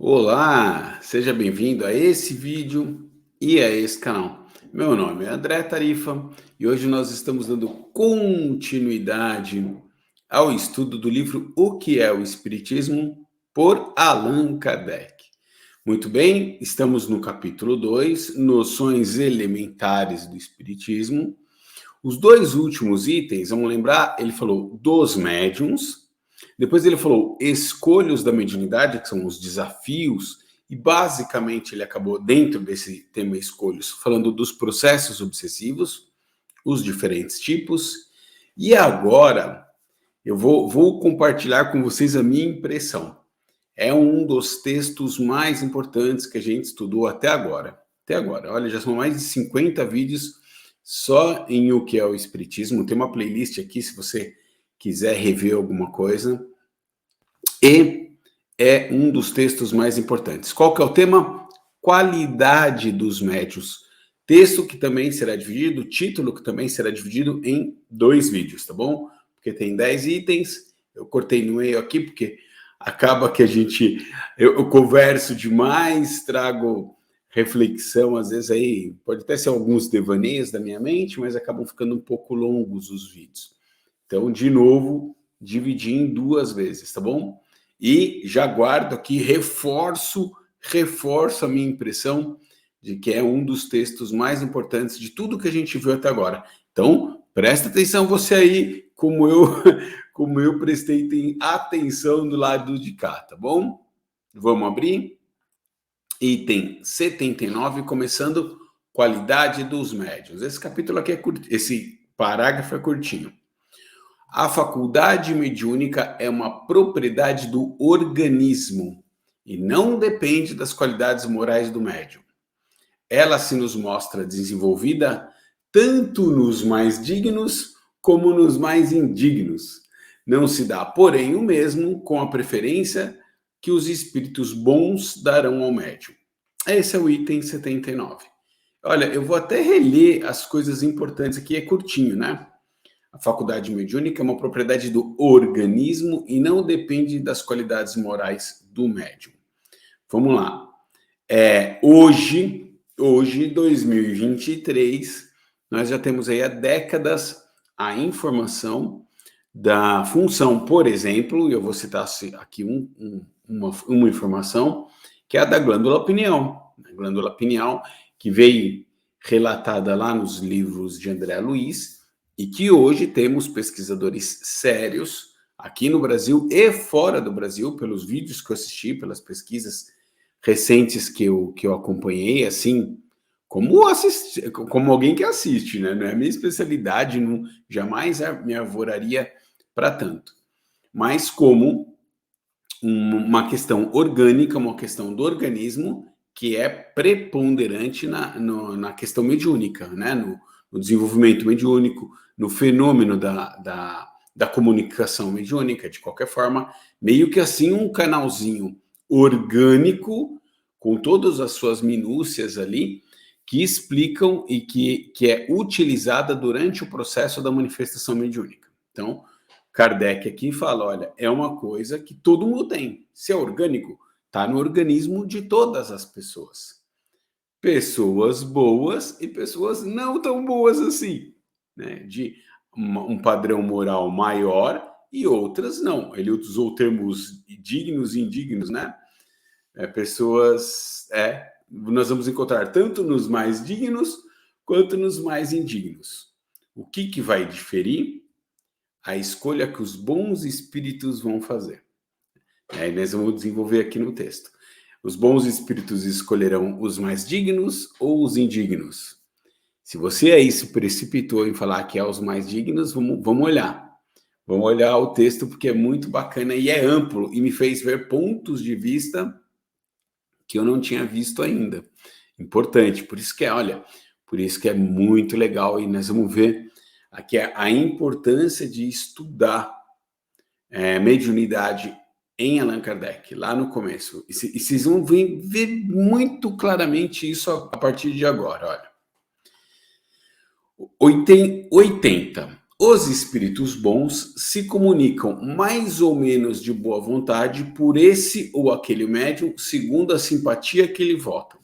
Olá, seja bem-vindo a esse vídeo e a esse canal. Meu nome é André Tarifa e hoje nós estamos dando continuidade ao estudo do livro O que é o Espiritismo, por Allan Kardec. Muito bem, estamos no capítulo 2, Noções Elementares do Espiritismo. Os dois últimos itens, vamos lembrar, ele falou dos médiuns. Depois ele falou escolhas da mediunidade, que são os desafios, e basicamente ele acabou, dentro desse tema escolhas, falando dos processos obsessivos, os diferentes tipos. E agora eu vou compartilhar com vocês a minha impressão. É um dos textos mais importantes que a gente estudou até agora. Até agora, olha, já são mais de 50 vídeos só em O que é o Espiritismo. Tem uma playlist aqui, se você quiser rever alguma coisa. E é um dos textos mais importantes. Qual que é o tema? Qualidade dos médios. Texto que também será dividido, título que também será dividido em 2 vídeos, tá bom? Porque tem 10 itens, eu cortei no meio aqui, porque acaba que eu converso demais, trago reflexão, às vezes aí, pode até ser alguns devaneios da minha mente, mas acabam ficando um pouco longos os vídeos. Então, de novo, dividi em 2 vezes, tá bom? E já guardo aqui, reforço a minha impressão de que é um dos textos mais importantes de tudo que a gente viu até agora. Então, presta atenção você aí, como eu prestei atenção do lado de cá, tá bom? Vamos abrir. Item 79, começando qualidade dos médiuns. Esse capítulo aqui é curto, esse parágrafo é curtinho. A faculdade mediúnica é uma propriedade do organismo e não depende das qualidades morais do médium. Ela se nos mostra desenvolvida tanto nos mais dignos como nos mais indignos. Não se dá, porém, o mesmo com a preferência que os espíritos bons darão ao médium. Esse é o item 79. Olha, eu vou até reler as coisas importantes aqui, é curtinho, né? A faculdade mediúnica é uma propriedade do organismo e não depende das qualidades morais do médium. Vamos lá. Hoje, 2023, nós já temos aí há décadas a informação da função, por exemplo, e eu vou citar aqui uma informação, que é a da glândula pineal. A glândula pineal, que veio relatada lá nos livros de André Luiz, e que hoje temos pesquisadores sérios aqui no Brasil e fora do Brasil, pelos vídeos que eu assisti, pelas pesquisas recentes que eu acompanhei, assim, como alguém que assiste, né? Não é a minha especialidade, não, jamais me arvoraria para tanto. Mas como uma questão orgânica, uma questão do organismo, que é preponderante na questão mediúnica, né? No desenvolvimento mediúnico, no fenômeno da comunicação mediúnica, de qualquer forma, meio que assim um canalzinho orgânico, com todas as suas minúcias ali, que explicam e que é utilizada durante o processo da manifestação mediúnica. Então, Kardec aqui fala, olha, é uma coisa que todo mundo tem. Se é orgânico, está no organismo de todas as pessoas. Pessoas boas e pessoas não tão boas assim, né? De um padrão moral maior e outras não. Ele usou termos dignos e indignos, né? Nós vamos encontrar tanto nos mais dignos quanto nos mais indignos. O que vai diferir? A escolha que os bons espíritos vão fazer. Nós vamos desenvolver aqui no texto. Os bons espíritos escolherão os mais dignos ou os indignos? Se você aí se precipitou em falar que é os mais dignos, vamos olhar. Vamos olhar o texto porque é muito bacana e é amplo e me fez ver pontos de vista que eu não tinha visto ainda. Importante, por isso que é muito legal e nós vamos ver aqui a importância de estudar mediunidade em Allan Kardec, lá no começo. E vocês vão ver muito claramente isso a partir de agora, olha. 80. Os espíritos bons se comunicam mais ou menos de boa vontade por esse ou aquele médium, segundo a simpatia que lhe votam.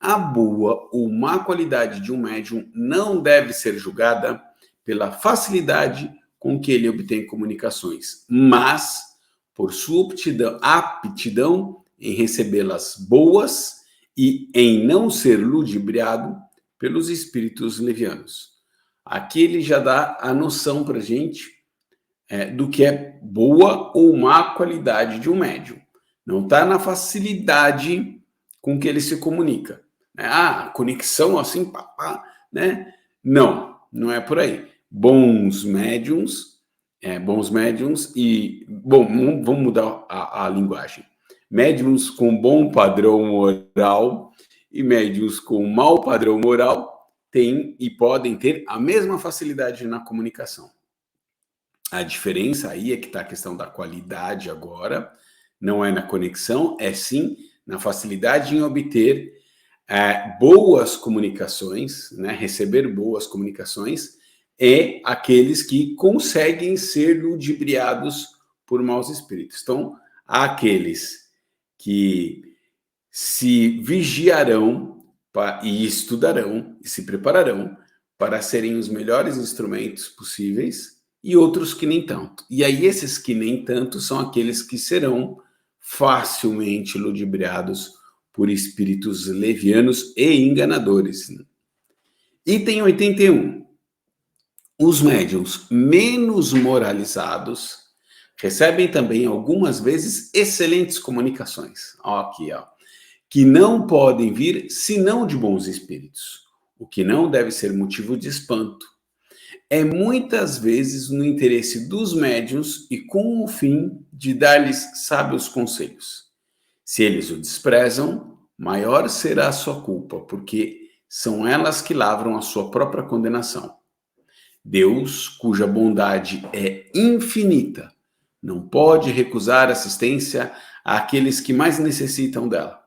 A boa ou má qualidade de um médium não deve ser julgada pela facilidade com que ele obtém comunicações, mas por sua aptidão em recebê-las boas e em não ser ludibriado pelos espíritos levianos. Aqui ele já dá a noção para a gente do que é boa ou má qualidade de um médium. Não está na facilidade com que ele se comunica. Conexão assim, papá, né? Não, não é por aí. Bons médiums e... Bom, vamos mudar a linguagem. Médiums com bom padrão moral e médiums com mau padrão moral têm e podem ter a mesma facilidade na comunicação. A diferença aí é que está a questão da qualidade agora, não é na conexão, é sim na facilidade em obter boas comunicações, né? Receber boas comunicações, é aqueles que conseguem ser ludibriados por maus espíritos. Então, há aqueles que se vigiarão e estudarão e se prepararão para serem os melhores instrumentos possíveis e outros que nem tanto. E aí esses que nem tanto são aqueles que serão facilmente ludibriados por espíritos levianos e enganadores. Item 81. Os médiuns menos moralizados recebem também algumas vezes excelentes comunicações. Aqui, que não podem vir senão de bons espíritos, o que não deve ser motivo de espanto. É muitas vezes no interesse dos médiuns e com o fim de dar-lhes sábios conselhos. Se eles o desprezam, maior será a sua culpa, porque são elas que lavram a sua própria condenação. Deus, cuja bondade é infinita, não pode recusar assistência àqueles que mais necessitam dela.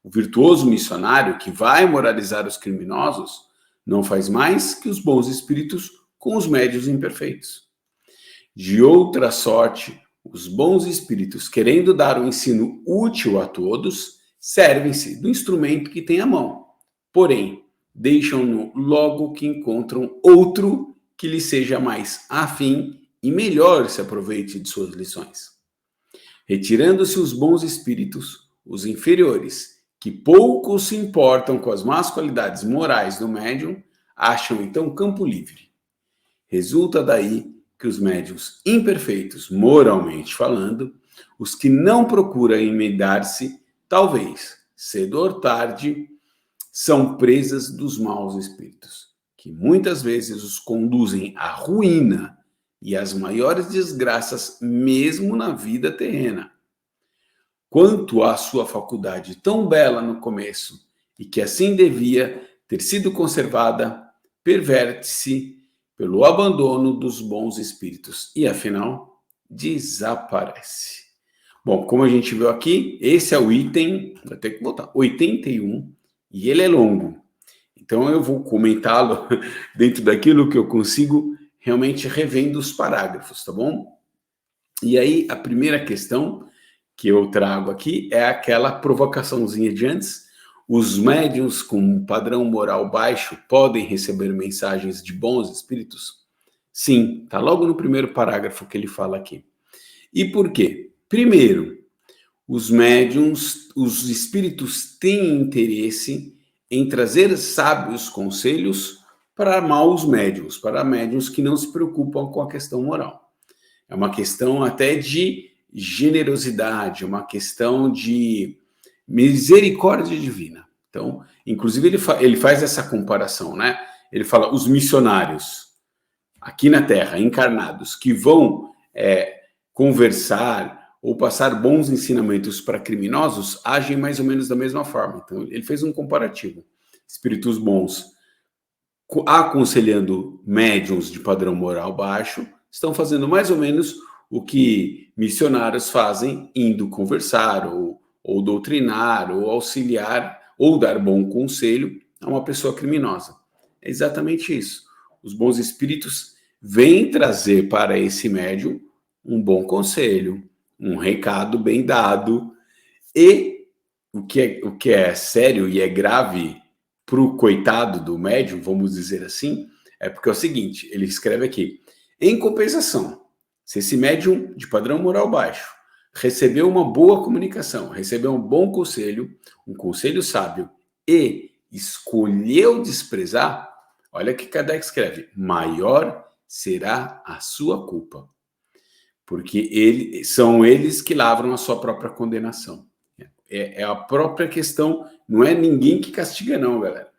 O virtuoso missionário que vai moralizar os criminosos não faz mais que os bons espíritos com os médios imperfeitos. De outra sorte, os bons espíritos, querendo dar um ensino útil a todos, servem-se do instrumento que têm à mão. Porém, deixam-no logo que encontram outro que lhe seja mais afim e melhor se aproveite de suas lições. Retirando-se os bons espíritos, os inferiores, que pouco se importam com as más qualidades morais do médium, acham então campo livre. Resulta daí que os médiuns imperfeitos, moralmente falando, os que não procuram emendar-se, talvez, cedo ou tarde, são presas dos maus espíritos, que muitas vezes os conduzem à ruína e às maiores desgraças, mesmo na vida terrena. Quanto à sua faculdade tão bela no começo, e que assim devia ter sido conservada, perverte-se pelo abandono dos bons espíritos e, afinal, desaparece. Bom, como a gente viu aqui, esse é o item, vou ter que voltar, 81, e ele é longo. Então eu vou comentá-lo dentro daquilo que eu consigo, realmente revendo os parágrafos, tá bom? E aí, a primeira questão que eu trago aqui é aquela provocaçãozinha de antes. Os médiuns com um padrão moral baixo podem receber mensagens de bons espíritos? Sim, tá logo no primeiro parágrafo que ele fala aqui. E por quê? Primeiro, os médiuns, os espíritos têm interesse em trazer sábios conselhos para maus médiuns, para médiuns que não se preocupam com a questão moral. É uma questão até de generosidade, uma questão de misericórdia divina. Então, inclusive, ele faz essa comparação, né? Ele fala, os missionários aqui na Terra, encarnados, que vão conversar ou passar bons ensinamentos para criminosos, agem mais ou menos da mesma forma. Então, ele fez um comparativo. Espíritos bons aconselhando médiuns de padrão moral baixo, estão fazendo mais ou menos o que missionários fazem, indo conversar, ou doutrinar, ou auxiliar, ou dar bom conselho a uma pessoa criminosa. É exatamente isso. Os bons espíritos vem trazer para esse médium um bom conselho, um recado bem dado, e o que é sério e é grave para o coitado do médium, vamos dizer assim, é porque é o seguinte, ele escreve aqui, em compensação, se esse médium de padrão moral baixo recebeu uma boa comunicação, recebeu um bom conselho, um conselho sábio, e escolheu desprezar, olha que Kardec escreve, maior será a sua culpa. Porque são eles que lavram a sua própria condenação. É a própria questão, não é ninguém que castiga não, galera.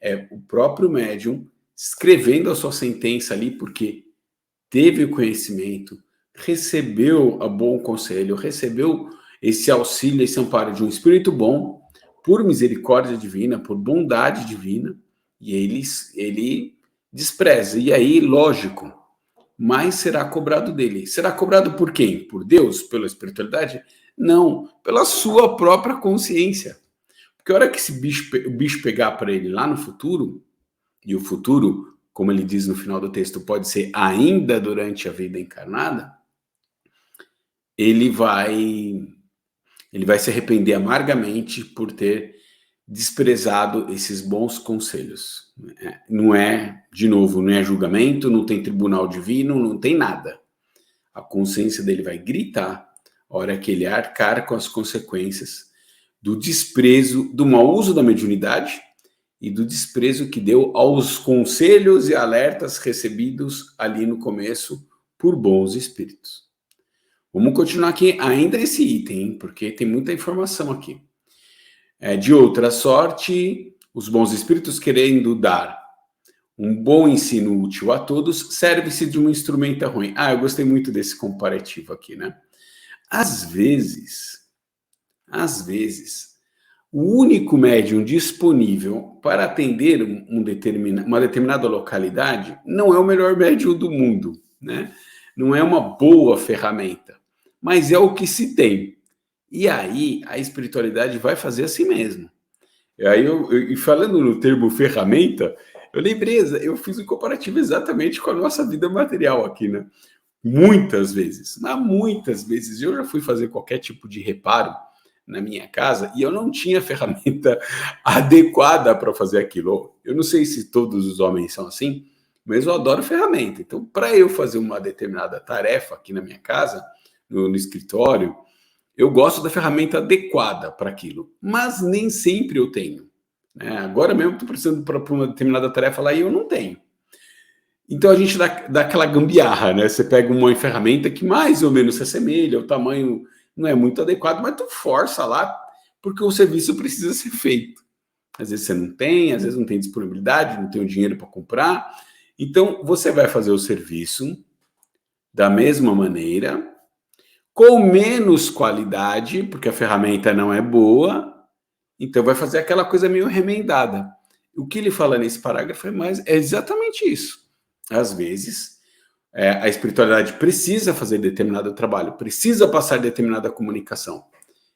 É o próprio médium escrevendo a sua sentença ali, porque teve o conhecimento, recebeu a bom conselho, recebeu esse auxílio, esse amparo de um espírito bom, por misericórdia divina, por bondade divina, e ele despreza. E aí, lógico, mais será cobrado dele. Será cobrado por quem? Por Deus? Pela espiritualidade? Não, pela sua própria consciência. Porque a hora que o bicho pegar para ele lá no futuro, e o futuro, como ele diz no final do texto, pode ser ainda durante a vida encarnada, ele vai se arrepender amargamente por ter desprezado esses bons conselhos. Não é, de novo, não é julgamento, não tem tribunal divino, não tem nada. A consciência dele vai gritar a hora que ele arcar com as consequências do desprezo, do mau uso da mediunidade e do desprezo que deu aos conselhos e alertas recebidos ali no começo por bons espíritos. Vamos continuar aqui ainda esse item, hein? Porque tem muita informação aqui. De outra sorte, os bons espíritos querendo dar um bom ensino útil a todos, serve-se de um instrumento ruim. Eu gostei muito desse comparativo aqui, né? Às vezes, o único médium disponível para atender uma determinada localidade não é o melhor médium do mundo, né? Não é uma boa ferramenta, mas é o que se tem. E aí a espiritualidade vai fazer assim mesmo. E aí e falando no termo ferramenta, eu lembrei, eu fiz um comparativo exatamente com a nossa vida material aqui, né? Muitas vezes eu já fui fazer qualquer tipo de reparo na minha casa e eu não tinha ferramenta adequada para fazer aquilo. Eu não sei se todos os homens são assim, mas eu adoro ferramenta. Então, para eu fazer uma determinada tarefa aqui na minha casa, no escritório, eu gosto da ferramenta adequada para aquilo, mas nem sempre eu tenho. Né? Agora mesmo estou precisando para uma determinada tarefa lá e eu não tenho. Então a gente dá aquela gambiarra, né? Você pega uma ferramenta que mais ou menos se assemelha, o tamanho não é muito adequado, mas tu força lá, porque o serviço precisa ser feito. Às vezes você não tem, às vezes não tem disponibilidade, não tem o dinheiro para comprar. Então você vai fazer o serviço da mesma maneira, com menos qualidade, porque a ferramenta não é boa, então vai fazer aquela coisa meio remendada. O que ele fala nesse parágrafo é exatamente isso. Às vezes, a espiritualidade precisa fazer determinado trabalho, precisa passar determinada comunicação.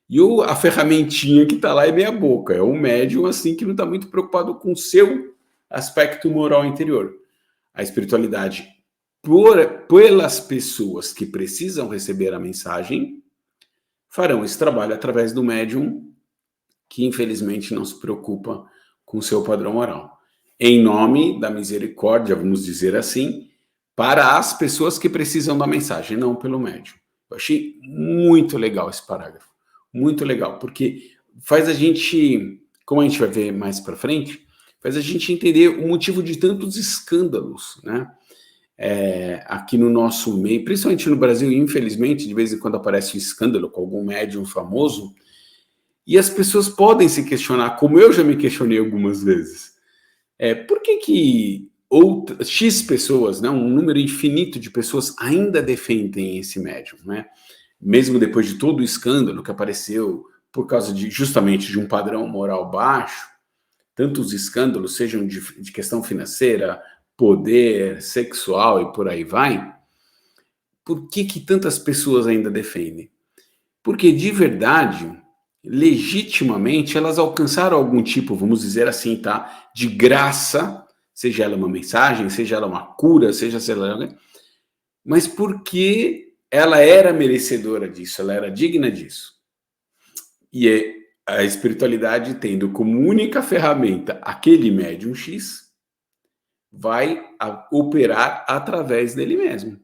E a ferramentinha que está lá é meia boca, é um médium assim que não está muito preocupado com o seu aspecto moral interior. A espiritualidade, pelas pessoas que precisam receber a mensagem, farão esse trabalho através do médium que infelizmente não se preocupa com o seu padrão moral. Em nome da misericórdia, vamos dizer assim, para as pessoas que precisam da mensagem, não pelo médium. Eu achei muito legal esse parágrafo. Muito legal, porque faz a gente, como a gente vai ver mais para frente, faz a gente entender o motivo de tantos escândalos, né? Aqui no nosso meio, principalmente no Brasil, infelizmente, de vez em quando aparece um escândalo com algum médium famoso, e as pessoas podem se questionar, como eu já me questionei algumas vezes. Por que X pessoas, né, um número infinito de pessoas ainda defendem esse médium, né? Mesmo depois de todo o escândalo que apareceu por causa justamente de um padrão moral baixo, tantos escândalos, sejam de questão financeira, poder, sexual e por aí vai, por que tantas pessoas ainda defendem? Porque de verdade, legitimamente, elas alcançaram algum tipo, vamos dizer assim, tá, de graça seja ela uma mensagem, seja ela uma cura, seja ela, mas porque ela era merecedora disso, ela era digna disso. E a espiritualidade tendo como única ferramenta aquele médium X, vai operar através dele mesmo.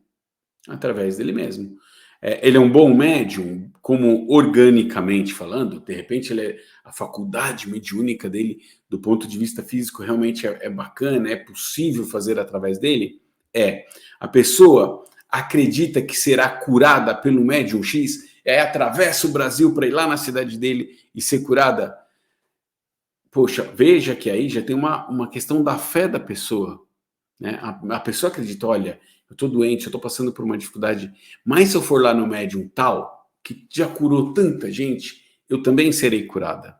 Através dele mesmo. Ele é um bom médium, como organicamente falando, de repente a faculdade mediúnica dele, do ponto de vista físico, realmente é bacana, é possível fazer através dele? A pessoa acredita que será curada pelo médium X, atravessa o Brasil para ir lá na cidade dele e ser curada? Poxa, veja que aí já tem uma questão da fé da pessoa. Né? A pessoa acredita, olha, eu estou doente, eu estou passando por uma dificuldade, mas se eu for lá no médium tal, que já curou tanta gente, eu também serei curada.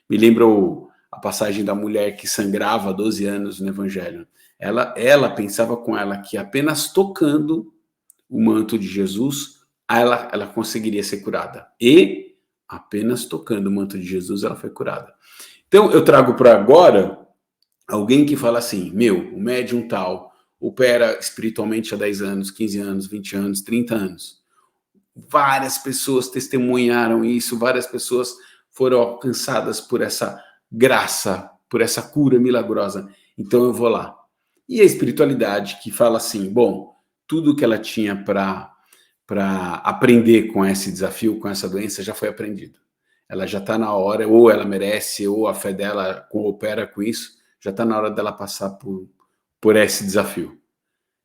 Me lembrou a passagem da mulher que sangrava há 12 anos no Evangelho. Ela pensava com ela que apenas tocando o manto de Jesus, ela conseguiria ser curada. E apenas tocando o manto de Jesus, ela foi curada. Então, eu trago para agora alguém que fala assim, o médium tal opera espiritualmente há 10 anos, 15 anos, 20 anos, 30 anos. Várias pessoas testemunharam isso, várias pessoas foram alcançadas por essa graça, por essa cura milagrosa. Então eu vou lá. E a espiritualidade que fala assim, bom, tudo que ela tinha para aprender com esse desafio, com essa doença, já foi aprendido. Ela já está na hora, ou ela merece, ou a fé dela coopera com isso, já está na hora dela passar por esse desafio.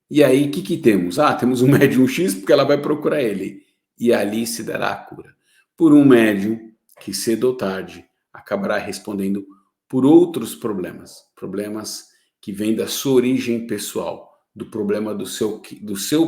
E aí, o que temos? Temos um médium X, porque ela vai procurar ele. E ali se dará a cura. Por um médium que cedo ou tarde acabará respondendo por outros problemas. Problemas que vêm da sua origem pessoal, do problema do seu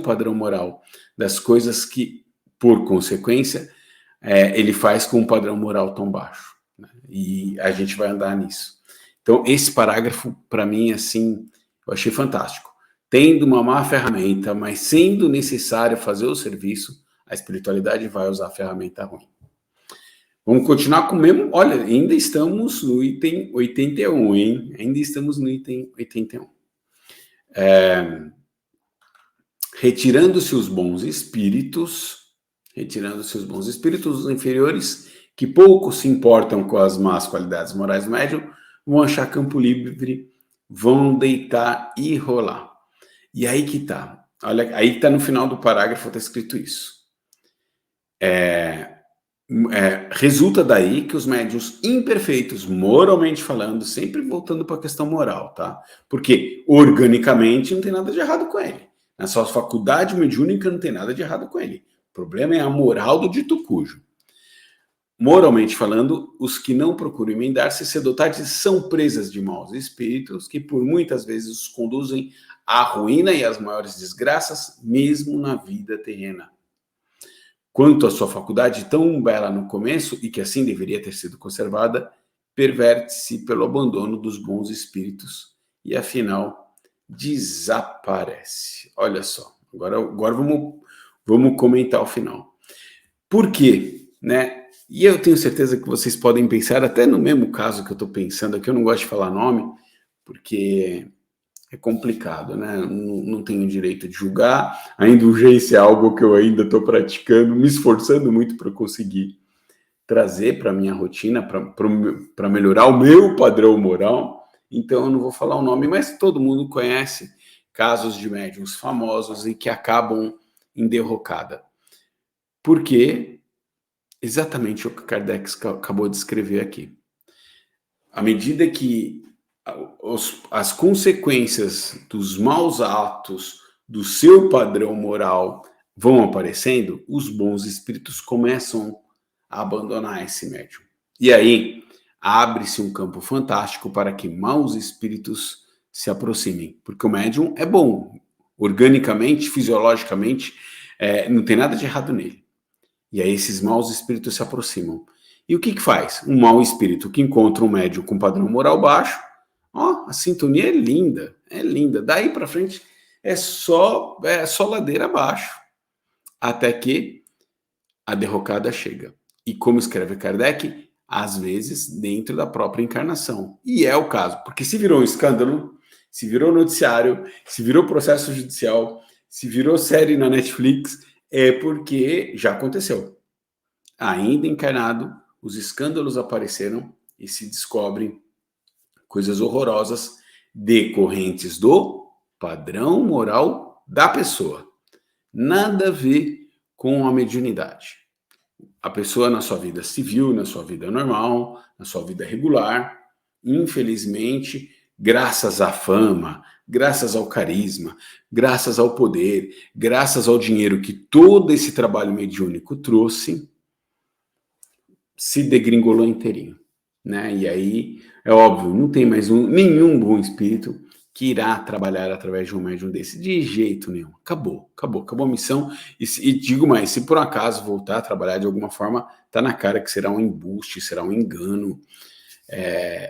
padrão moral, das coisas que, por consequência, ele faz com um padrão moral tão baixo. Né? E a gente vai andar nisso. Então, esse parágrafo, para mim, assim, eu achei fantástico. Tendo uma má ferramenta, mas sendo necessário fazer o serviço, a espiritualidade vai usar a ferramenta ruim. Vamos continuar com o mesmo. Olha, ainda estamos no item 81, hein? Ainda estamos no item 81. Retirando-se os bons espíritos inferiores, que pouco se importam com as más qualidades morais do médium, vão achar campo livre, vão deitar e rolar. E aí que tá. Olha, aí que tá no final do parágrafo, tá escrito isso. Resulta daí que os médiuns imperfeitos, moralmente falando, sempre voltando para a questão moral, tá? Porque organicamente não tem nada de errado com ele. Na sua faculdade mediúnica não tem nada de errado com ele. O problema é a moral do dito cujo. Moralmente falando, os que não procuram emendar-se cedo são presas de maus espíritos que por muitas vezes os conduzem à ruína e às maiores desgraças, mesmo na vida terrena. Quanto à sua faculdade tão bela no começo, e que assim deveria ter sido conservada, perverte-se pelo abandono dos bons espíritos e, afinal, desaparece. Olha só, agora vamos comentar o final. Por quê? Né? E eu tenho certeza que vocês podem pensar, até no mesmo caso que eu estou pensando aqui, eu não gosto de falar nome, porque é complicado, né? Não tenho direito de julgar. A indulgência é algo que eu ainda estou praticando, me esforçando muito para conseguir trazer para a minha rotina, para melhorar o meu padrão moral. Então, eu não vou falar o nome, mas todo mundo conhece casos de médiuns famosos e que acabam em derrocada. Porque exatamente o que Kardec acabou de escrever aqui. À medida que as consequências dos maus atos do seu padrão moral vão aparecendo, os bons espíritos começam a abandonar esse médium. E aí abre-se um campo fantástico para que maus espíritos se aproximem, porque o médium é bom, organicamente, fisiologicamente, não tem nada de errado nele. E aí esses maus espíritos se aproximam. E o que faz? Um mau espírito que encontra um médium com padrão moral baixo, a sintonia é linda, é linda. Daí para frente é só ladeira abaixo, até que a derrocada chega. E como escreve Kardec, às vezes dentro da própria encarnação. E é o caso, porque se virou um escândalo, se virou noticiário, se virou processo judicial, se virou série na Netflix, é porque já aconteceu. Ainda encarnado, os escândalos apareceram e se descobrem coisas horrorosas decorrentes do padrão moral da pessoa. Nada a ver com a mediunidade. A pessoa na sua vida civil, na sua vida normal, na sua vida regular, infelizmente, graças à fama, graças ao carisma, graças ao poder, graças ao dinheiro que todo esse trabalho mediúnico trouxe, se degringolou inteirinho, né? E aí, é óbvio, não tem mais nenhum bom espírito que irá trabalhar através de um médium desse, de jeito nenhum. Acabou a missão. E digo mais, se por acaso voltar a trabalhar de alguma forma, tá na cara que será um embuste, será um engano,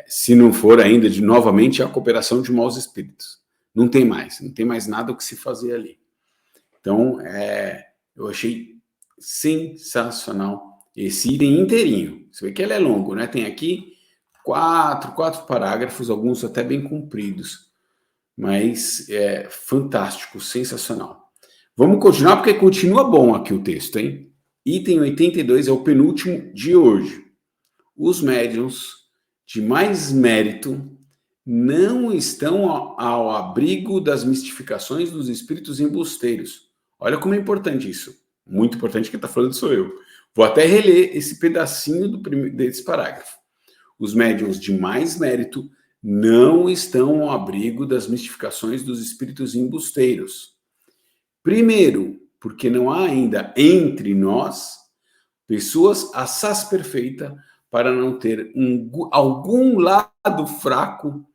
se não for ainda, novamente, a cooperação de maus espíritos. Não tem mais nada o que se fazer ali. Então, eu achei sensacional esse item inteirinho. Você vê que ele é longo, né? Tem aqui quatro parágrafos, alguns até bem compridos, mas é fantástico, sensacional. Vamos continuar, porque continua bom aqui o texto, hein? Item 82 é o penúltimo de hoje. Os médiuns de mais mérito não estão ao abrigo das mistificações dos espíritos embusteiros. Olha como é importante isso. Muito importante, quem está falando sou eu. Vou até reler esse pedacinho desse parágrafo. Os médiuns de mais mérito não estão ao abrigo das mistificações dos espíritos embusteiros. Primeiro, porque não há ainda entre nós pessoas assaz perfeita para não ter algum lado fraco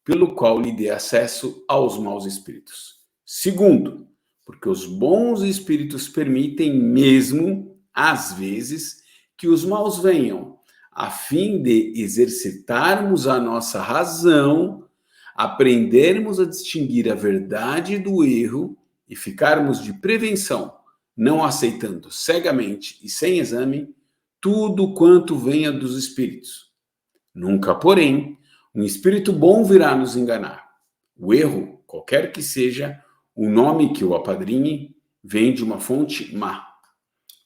pelo qual lhe dê acesso aos maus espíritos. Segundo, porque os bons espíritos permitem mesmo, às vezes, que os maus venham, a fim de exercitarmos a nossa razão, aprendermos a distinguir a verdade do erro e ficarmos de prevenção, não aceitando cegamente e sem exame tudo quanto venha dos espíritos. Nunca, porém, um espírito bom virá nos enganar. O erro, qualquer que seja o nome que o apadrinhe, vem de uma fonte má.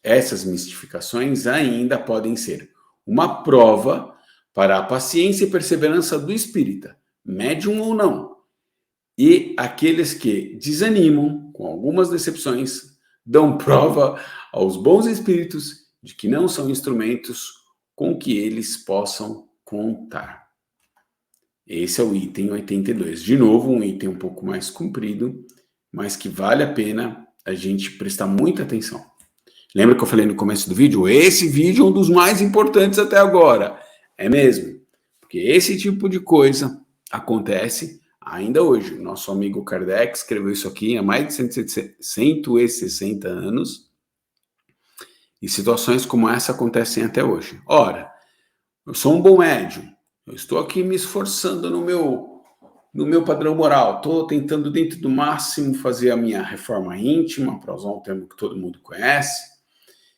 Essas mistificações ainda podem ser uma prova para a paciência e perseverança do espírita, médium ou não. E aqueles que desanimam com algumas decepções dão prova aos bons espíritos de que não são instrumentos com que eles possam contar. Esse é o item 82. De novo, um item um pouco mais comprido, mas que vale a pena a gente prestar muita atenção. Lembra que eu falei no começo do vídeo? Esse vídeo é um dos mais importantes até agora. É mesmo. Porque esse tipo de coisa acontece ainda hoje. Nosso amigo Kardec escreveu isso aqui há mais de 160 anos. E situações como essa acontecem até hoje. Ora, eu sou um bom médium. Eu estou aqui me esforçando no meu padrão moral. Estou tentando, dentro do máximo, fazer a minha reforma íntima, para usar um termo que todo mundo conhece.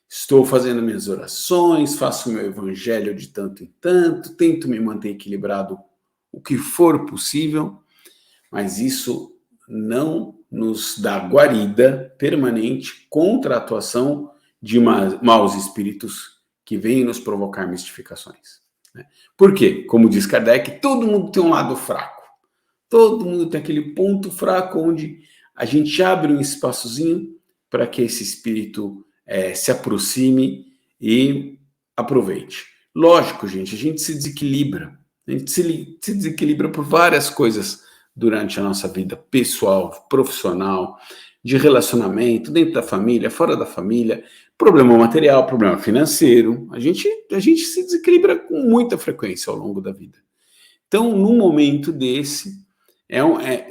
Estou fazendo minhas orações, faço o meu evangelho de tanto em tanto, tento me manter equilibrado o que for possível, mas isso não nos dá guarida permanente contra a atuação de maus espíritos que vêm nos provocar mistificações. Por quê? Como diz Kardec, todo mundo tem um lado fraco. Todo mundo tem aquele ponto fraco onde a gente abre um espaçozinho para que esse espírito se aproxime e aproveite. Lógico, gente, a gente se desequilibra. A gente se desequilibra por várias coisas durante a nossa vida pessoal, profissional, de relacionamento, dentro da família, fora da família, problema material, problema financeiro. A gente se desequilibra com muita frequência ao longo da vida. Então, num momento desse,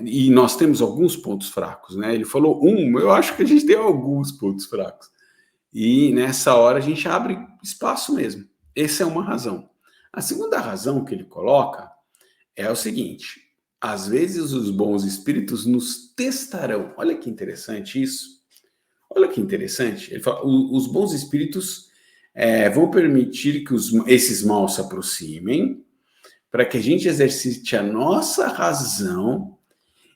e nós temos alguns pontos fracos, né? Ele falou eu acho que a gente tem alguns pontos fracos. E nessa hora a gente abre espaço mesmo. Essa é uma razão. A segunda razão que ele coloca é o seguinte: às vezes os bons espíritos nos testarão. Olha que interessante isso. Olha que interessante. Ele fala, os bons espíritos vão permitir que esses maus se aproximem para que a gente exercite a nossa razão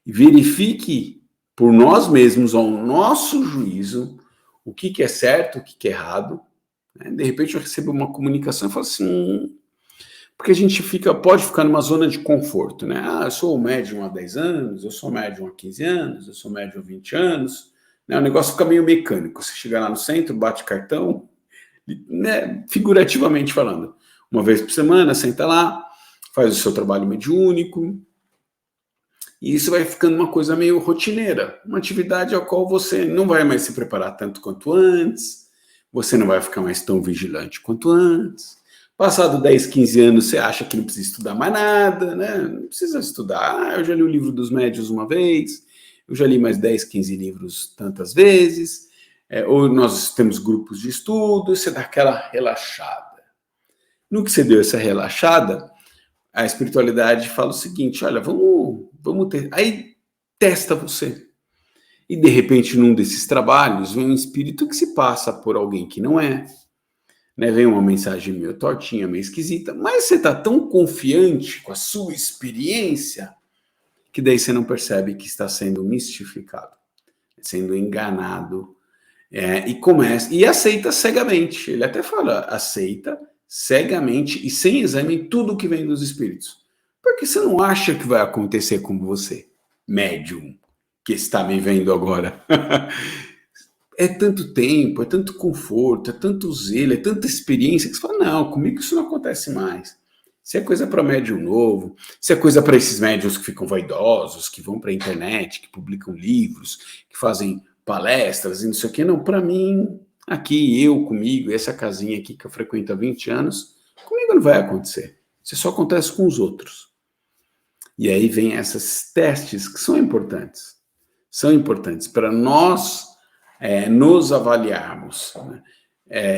e verifique por nós mesmos, ao nosso juízo, o que é certo, o que é errado. Né? De repente eu recebo uma comunicação e falo assim, porque a gente pode ficar numa zona de conforto, né? Ah, eu sou médium há 10 anos, eu sou médium há 15 anos, eu sou médium há 20 anos, né? O negócio fica meio mecânico, você chega lá no centro, bate cartão, né? Figurativamente falando, uma vez por semana, senta lá, faz o seu trabalho mediúnico, e isso vai ficando uma coisa meio rotineira, uma atividade a qual você não vai mais se preparar tanto quanto antes, você não vai ficar mais tão vigilante quanto antes. Passado 10, 15 anos, você acha que não precisa estudar mais nada, né? Não precisa estudar. Ah, eu já li o livro dos médiuns uma vez, eu já li mais 10, 15 livros tantas vezes, ou nós temos grupos de estudo, você dá aquela relaxada. No que você deu essa relaxada, a espiritualidade fala o seguinte, olha, vamos ter... Aí testa você. E de repente, num desses trabalhos, vem um espírito que se passa por alguém que não é, né? Vem uma mensagem meio tortinha, meio esquisita, mas você está tão confiante com a sua experiência que daí você não percebe que está sendo mistificado, sendo enganado, e aceita cegamente. Ele até fala, aceita cegamente e sem exame tudo que vem dos espíritos. Porque você não acha que vai acontecer com você, médium, que está me vendo agora. É tanto tempo, é tanto conforto, é tanto zelo, é tanta experiência que você fala, não, comigo isso não acontece mais. Se é coisa para médium novo, se é coisa para esses médiums que ficam vaidosos, que vão para a internet, que publicam livros, que fazem palestras e não sei o quê, não, para mim, aqui, eu comigo, essa casinha aqui que eu frequento há 20 anos, comigo não vai acontecer. Isso só acontece com os outros. E aí vem esses testes que são importantes para nós nos avaliarmos. Né?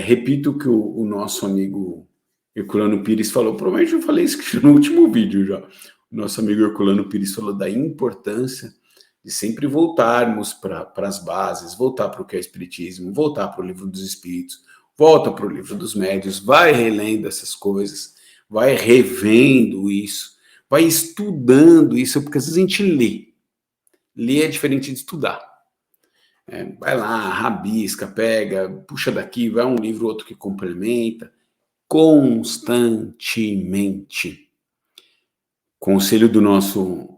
Repito o que o nosso amigo Herculano Pires falou, provavelmente eu falei isso no último vídeo já. O nosso amigo Herculano Pires falou da importância de sempre voltarmos para as bases, voltar para o que é Espiritismo, voltar para o Livro dos Espíritos, volta para o Livro dos Médiuns, vai relendo essas coisas, vai revendo isso, vai estudando isso, porque às vezes a gente lê. Ler é diferente de estudar. Vai lá, rabisca, pega, puxa daqui, vai um livro, outro que complementa, constantemente. Conselho do nosso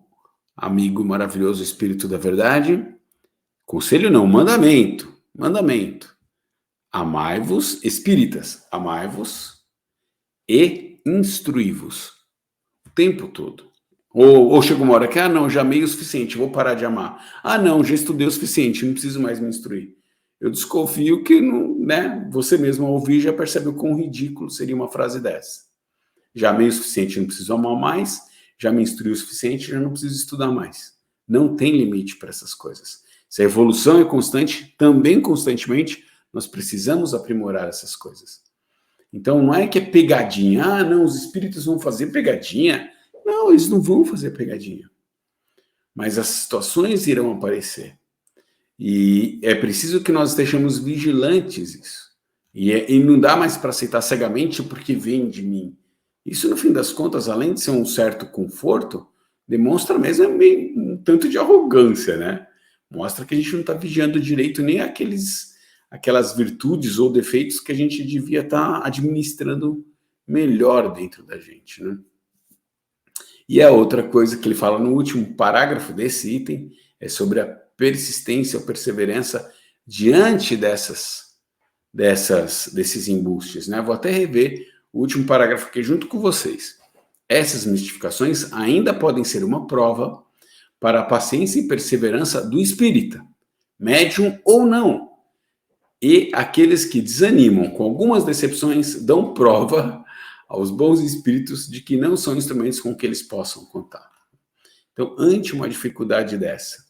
amigo maravilhoso Espírito da Verdade, conselho não, mandamento, amai-vos, espíritas, amai-vos e instruí-vos, o tempo todo. Ou chega uma hora que, não, já amei o suficiente, vou parar de amar. Não, já estudei o suficiente, não preciso mais me instruir. Eu desconfio que, né, você mesmo ao ouvir já percebe o quão ridículo seria uma frase dessa. Já amei o suficiente, não preciso amar mais, já me instruí o suficiente, já não preciso estudar mais. Não tem limite para essas coisas. Se a evolução é constante, também constantemente, nós precisamos aprimorar essas coisas. Então, não é que é pegadinha. Não, os espíritos vão fazer pegadinha. Não, eles não vão fazer pegadinha. Mas as situações irão aparecer. E é preciso que nós estejamos vigilantes isso. E não dá mais para aceitar cegamente porque vem de mim. Isso, no fim das contas, além de ser um certo conforto, demonstra mesmo meio um tanto de arrogância, né? Mostra que a gente não está vigiando direito nem aquelas virtudes ou defeitos que a gente devia estar administrando melhor dentro da gente, né? E a outra coisa que ele fala no último parágrafo desse item é sobre a persistência ou perseverança diante desses embustes, né? Vou até rever o último parágrafo aqui junto com vocês. Essas mistificações ainda podem ser uma prova para a paciência e perseverança do espírita, médium ou não. E aqueles que desanimam com algumas decepções dão prova aos bons espíritos de que não são instrumentos com que eles possam contar. Então, ante uma dificuldade dessa,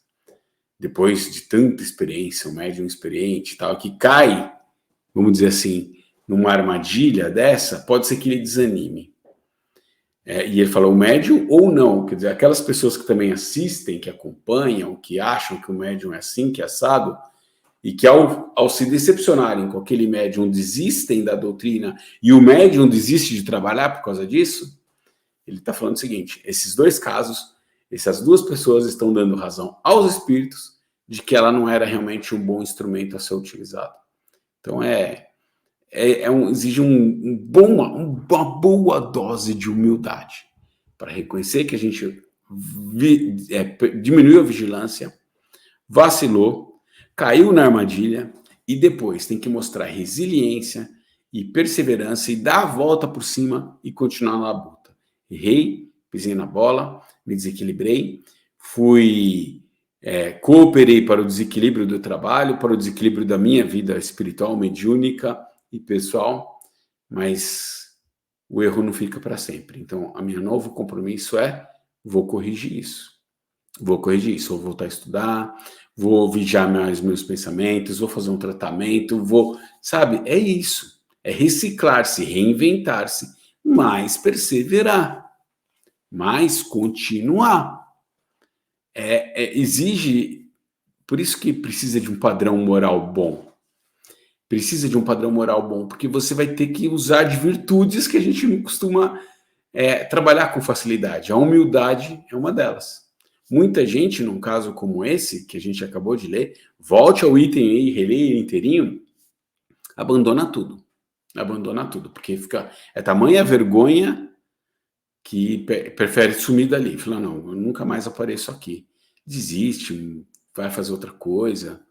depois de tanta experiência, um médium experiente e tal, que cai, vamos dizer assim, numa armadilha dessa, pode ser que ele desanime. E ele falou, o médium ou não, quer dizer, aquelas pessoas que também assistem, que acompanham, que acham que o médium é assim, que é assado, e que ao se decepcionarem com aquele médium, desistem da doutrina, e o médium desiste de trabalhar por causa disso, ele está falando o seguinte, esses dois casos, Essas duas pessoas estão dando razão aos espíritos de que ela não era realmente um bom instrumento a ser utilizado. Então exige uma boa dose de humildade para reconhecer que a gente diminuiu a vigilância, vacilou, caiu na armadilha e depois tem que mostrar resiliência e perseverança e dar a volta por cima e continuar na luta. Errei, pisei na bola, me desequilibrei, cooperei para o desequilíbrio do trabalho, para o desequilíbrio da minha vida espiritual, mediúnica e pessoal, mas o erro não fica para sempre. Então, a minha novo compromisso vou corrigir isso. Vou voltar a estudar, vou vigiar mais meus pensamentos, vou fazer um tratamento, sabe? É isso. É reciclar-se, reinventar-se, mas perseverar, mas continuar. Exige, por isso que precisa de um padrão moral bom. Precisa de um padrão moral bom, porque você vai ter que usar de virtudes que a gente não costuma trabalhar com facilidade. A humildade é uma delas. Muita gente, num caso como esse, que a gente acabou de ler, volte ao item aí, releia ele inteirinho, abandona tudo, porque é tamanha vergonha que prefere sumir dali. Fala, não, eu nunca mais apareço aqui. Desiste, vai fazer outra coisa.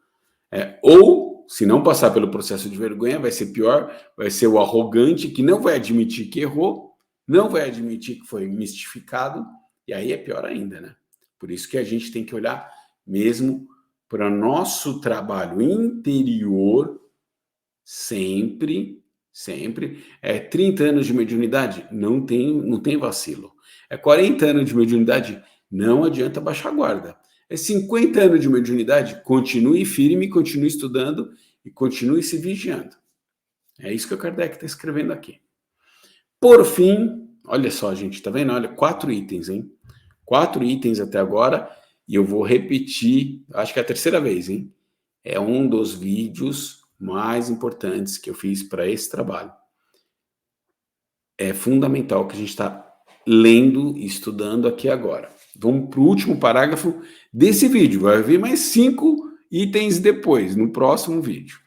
Ou, se não passar pelo processo de vergonha, vai ser pior, vai ser o arrogante que não vai admitir que errou, não vai admitir que foi mistificado, e aí é pior ainda, né? Por isso que a gente tem que olhar mesmo para o nosso trabalho interior sempre. 30 anos de mediunidade, não tem vacilo. 40 anos de mediunidade, não adianta baixar a guarda. 50 anos de mediunidade, continue firme, continue estudando e continue se vigiando. É isso que o Kardec está escrevendo aqui. Por fim, olha só, gente, tá vendo? Olha, 4 itens, hein? 4 itens até agora, e eu vou repetir, acho que é a terceira vez, hein? É um dos vídeos mais importantes que eu fiz para esse trabalho. É fundamental que a gente está lendo e estudando aqui agora. Vamos para o último parágrafo desse vídeo. Vai vir mais 5 itens depois, no próximo vídeo.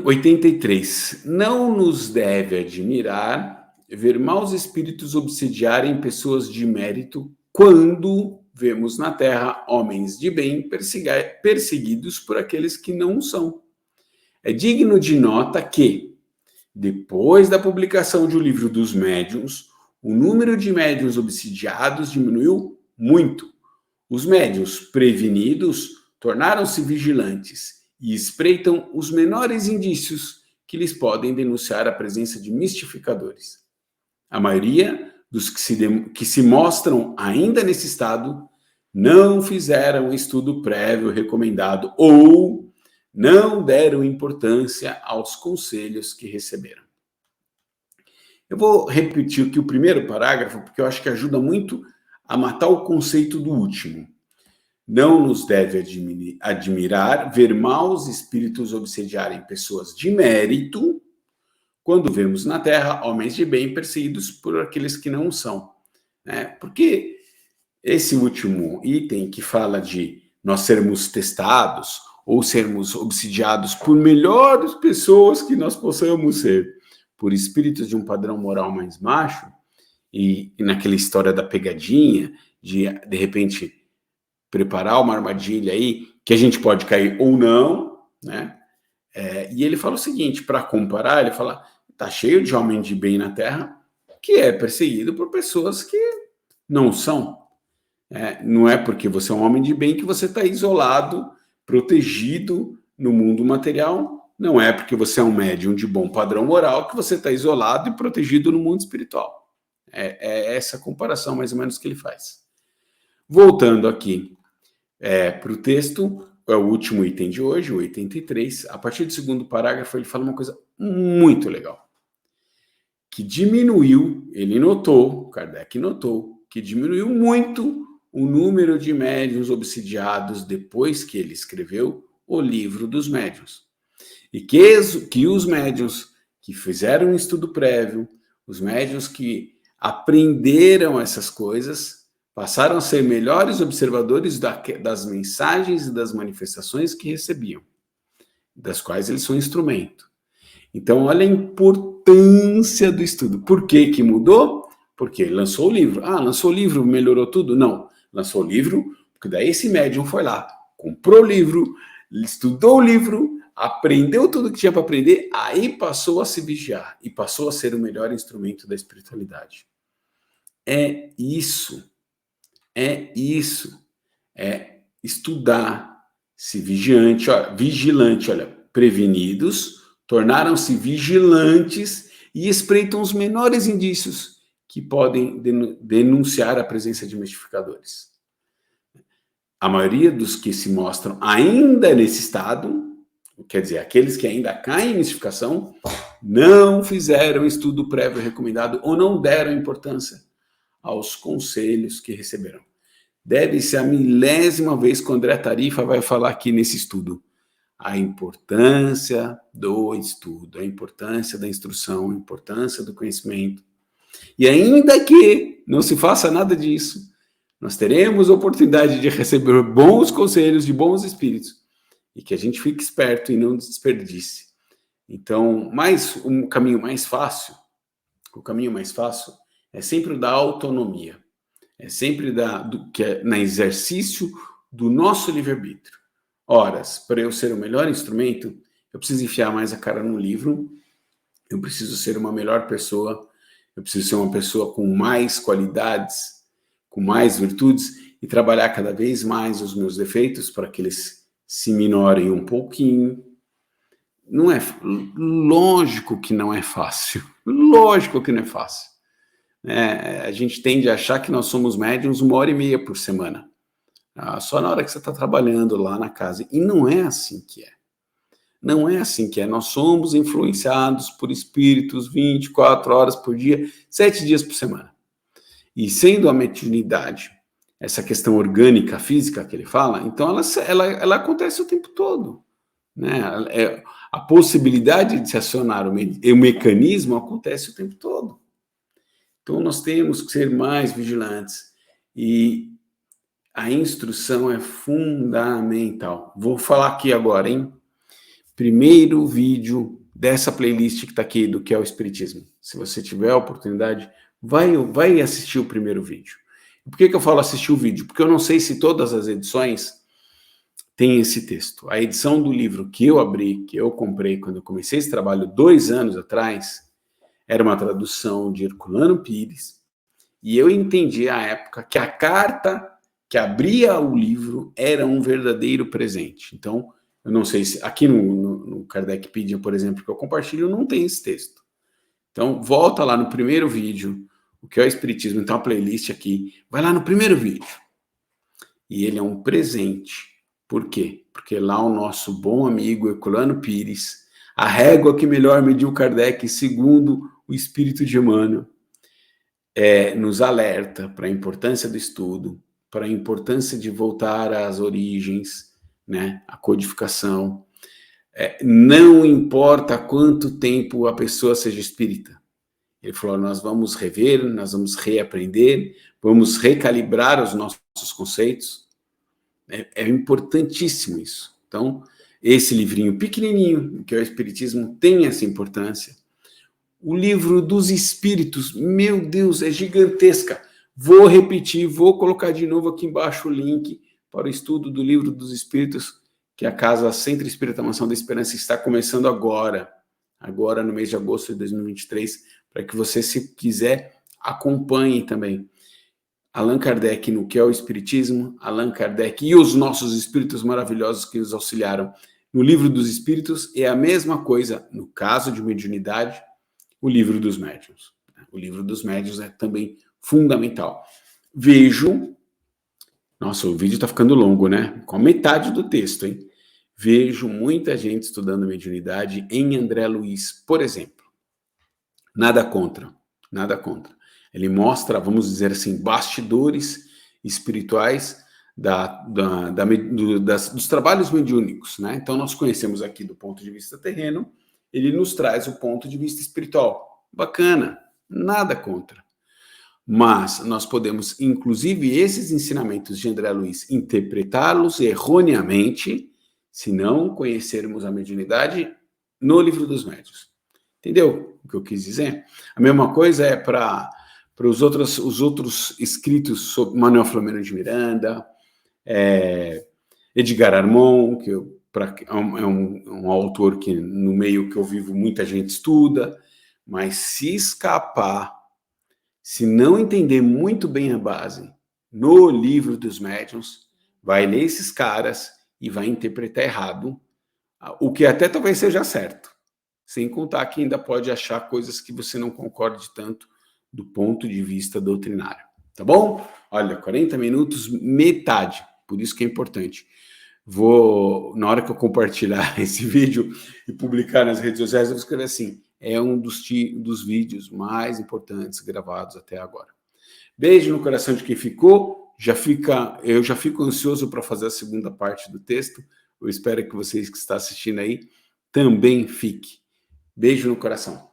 83. Não nos deve admirar ver maus espíritos obsediarem pessoas de mérito quando vemos na Terra homens de bem perseguidos por aqueles que não são. É digno de nota que, depois da publicação de O Livro dos Médiuns, o número de médiuns obsidiados diminuiu muito. Os médiuns prevenidos tornaram-se vigilantes e espreitam os menores indícios que lhes podem denunciar a presença de mistificadores. A maioria dos que se mostram ainda nesse estado não fizeram estudo prévio recomendado ou não deram importância aos conselhos que receberam. Eu vou repetir aqui o primeiro parágrafo, porque eu acho que ajuda muito a matar o conceito do último. Não nos deve admirar ver maus espíritos obsediarem pessoas de mérito quando vemos na Terra homens de bem perseguidos por aqueles que não são. Porque esse último item que fala de nós sermos testados ou sermos obsidiados por melhores pessoas que nós possamos ser, por espíritos de um padrão moral mais baixo, e naquela história da pegadinha, de repente preparar uma armadilha aí, que a gente pode cair ou não, né? E ele fala o seguinte, para comparar, ele fala, tá cheio de homem de bem na Terra que é perseguido por pessoas que não são. Não é porque você é um homem de bem que você está isolado, protegido no mundo material. Não é porque você é um médium de bom padrão moral que você está isolado e protegido no mundo espiritual. É essa comparação mais ou menos que ele faz. Voltando aqui para o texto, é o último item de hoje, o 83. A partir do segundo parágrafo, ele fala uma coisa muito legal. Que diminuiu, Kardec notou, que diminuiu muito o número de médiuns obsidiados depois que ele escreveu o Livro dos Médiuns. E que os médiuns que fizeram um estudo prévio, os médiuns que aprenderam essas coisas, passaram a ser melhores observadores das mensagens e das manifestações que recebiam, das quais eles são instrumento. Então, olha a importância do estudo. Por que que mudou? Porque lançou o livro. Ah, lançou o livro, melhorou tudo? Não. Lançou o livro, porque daí esse médium foi lá, comprou o livro, estudou o livro, aprendeu tudo que tinha para aprender, aí passou a se vigiar e passou a ser o melhor instrumento da espiritualidade. É isso. É estudar, se vigilante, olha, prevenidos, tornaram-se vigilantes e espreitam os menores indícios que podem denunciar a presença de mistificadores. A maioria dos que se mostram ainda nesse estado, quer dizer, aqueles que ainda caem em mistificação, não fizeram estudo prévio recomendado ou não deram importância aos conselhos que receberam. Deve-se a milésima vez que o André Tarifa vai falar aqui nesse estudo. A importância do estudo, a importância da instrução, a importância do conhecimento. E ainda que não se faça nada disso, nós teremos a oportunidade de receber bons conselhos de bons espíritos e que a gente fique esperto e não desperdice. Então, o caminho mais fácil é sempre o da autonomia. É sempre no exercício do nosso livre-arbítrio. Ora, para eu ser o melhor instrumento, eu preciso enfiar mais a cara no livro, eu preciso ser uma melhor pessoa, eu preciso ser uma pessoa com mais qualidades, com mais virtudes, e trabalhar cada vez mais os meus defeitos para que eles se minorem um pouquinho. Não é lógico que não é fácil. Lógico que não é fácil. A gente tende a achar que nós somos médiums 1h30 por semana. Só na hora que você está trabalhando lá na casa. E não é assim que é. Não é assim que é. Nós somos influenciados por espíritos 24 horas por dia, 7 dias por semana. E sendo a mediunidade essa questão orgânica, física que ele fala, então ela acontece o tempo todo. Né? A possibilidade de se acionar o mecanismo acontece o tempo todo. Então, nós temos que ser mais vigilantes e a instrução é fundamental. Vou falar aqui agora, hein? Primeiro vídeo dessa playlist que está aqui, do que é o Espiritismo. Se você tiver a oportunidade, vai assistir o primeiro vídeo. Por que eu falo assistir o vídeo? Porque eu não sei se todas as edições têm esse texto. A edição do livro que eu abri, que eu comprei quando eu comecei esse trabalho 2 anos atrás, era uma tradução de Herculano Pires, e eu entendi à época que a carta que abria o livro era um verdadeiro presente. Então, eu não sei se aqui no Kardecpedia, por exemplo, que eu compartilho, não tem esse texto. Então, volta lá no primeiro vídeo, o que é o Espiritismo, então a playlist aqui, vai lá no primeiro vídeo. E ele é um presente. Por quê? Porque lá o nosso bom amigo Herculano Pires, a régua que melhor mediu Kardec, segundo o espírito de Emmanuel, nos alerta para a importância do estudo, para a importância de voltar às origens, né, a codificação. Não importa quanto tempo a pessoa seja espírita. Ele falou, nós vamos rever, nós vamos reaprender, vamos recalibrar os nossos conceitos. É importantíssimo isso. Então, esse livrinho pequenininho, que é o Espiritismo, tem essa importância. O livro dos Espíritos, meu Deus, é gigantesca. Vou repetir, vou colocar de novo aqui embaixo o link para o estudo do livro dos Espíritos, que a Casa Centro Espírita Mansão da Esperança está começando agora no mês de agosto de 2023, para que você, se quiser, acompanhe também. Allan Kardec no que é o Espiritismo, Allan Kardec e os nossos espíritos maravilhosos que nos auxiliaram no livro dos Espíritos, é a mesma coisa no caso de mediunidade, o livro dos médiuns. O livro dos médiuns é também fundamental. Nossa, o vídeo está ficando longo, né? Com a metade do texto, hein? Vejo muita gente estudando mediunidade em André Luiz, por exemplo. Nada contra. Ele mostra, vamos dizer assim, bastidores espirituais dos trabalhos mediúnicos, né? Então, nós conhecemos aqui do ponto de vista terreno, ele nos traz o ponto de vista espiritual. Bacana, nada contra. Mas nós podemos, inclusive, esses ensinamentos de André Luiz, interpretá-los erroneamente, se não conhecermos a mediunidade no Livro dos Médiuns. Entendeu o que eu quis dizer? A mesma coisa é para os outros escritos sobre Manuel Filomeno de Miranda, Edgar Armon, que é um autor que no meio que eu vivo muita gente estuda, mas se escapar, se não entender muito bem a base no Livro dos Médiuns, vai ler esses caras e vai interpretar errado, o que até talvez seja certo, sem contar que ainda pode achar coisas que você não concorde tanto do ponto de vista doutrinário. Tá bom? Olha, 40 minutos, metade, por isso que é importante. Na hora que eu compartilhar esse vídeo e publicar nas redes sociais, eu vou escrever assim, é um dos vídeos mais importantes gravados até agora. Beijo no coração de quem ficou, eu já fico ansioso para fazer a segunda parte do texto, eu espero que vocês que estão assistindo aí também fiquem. Beijo no coração.